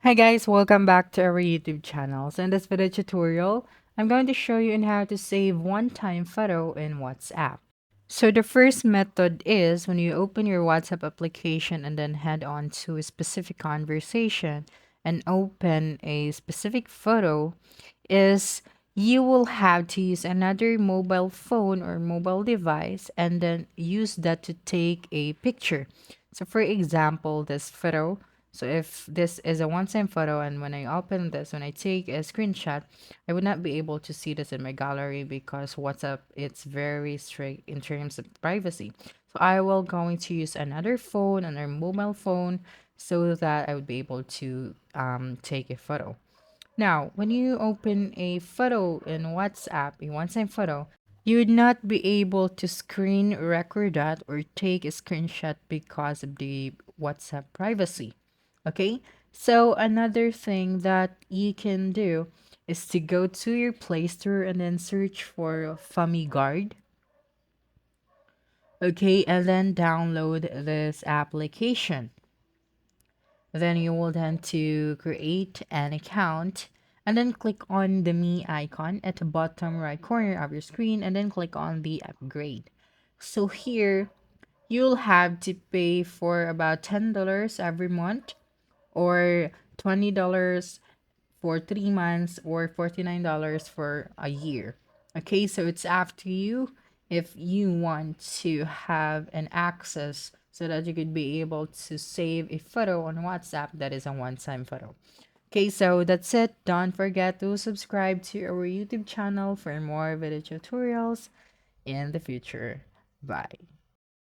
Hi guys, welcome back to our YouTube channel. So in this video tutorial, I'm going to show you on how to save one-time photo in WhatsApp. So the first method is when you open your WhatsApp application and then head on to a specific conversation and open a specific photo is you will have to use another mobile phone or mobile device and then use that to take a picture. So for example, this photo, so if this is a one-time photo and when I open this, when I take a screenshot, I would not be able to see this in my gallery because WhatsApp, it's very strict in terms of privacy. So I will going to use another phone, another mobile phone, so that I would be able to take a photo. Now, when you open a photo in WhatsApp, a one-time photo, you would not be able to screen record that or take a screenshot because of the WhatsApp privacy. Okay? So another thing that you can do is to go to your Play Store and then search for FamiGuard. Okay, and then download this application. Then you will then to create an account and then click on the me icon at the bottom right corner of your screen and then click on the upgrade. So here you'll have to pay for about $10 every month or $20 for 3 months or $49 for a year. Okay, so it's up to you if you want to have an access so that you could be able to save a photo on WhatsApp that is a one-time photo. Okay, so that's it. Don't forget to subscribe to our YouTube channel for more video tutorials in the future. Bye.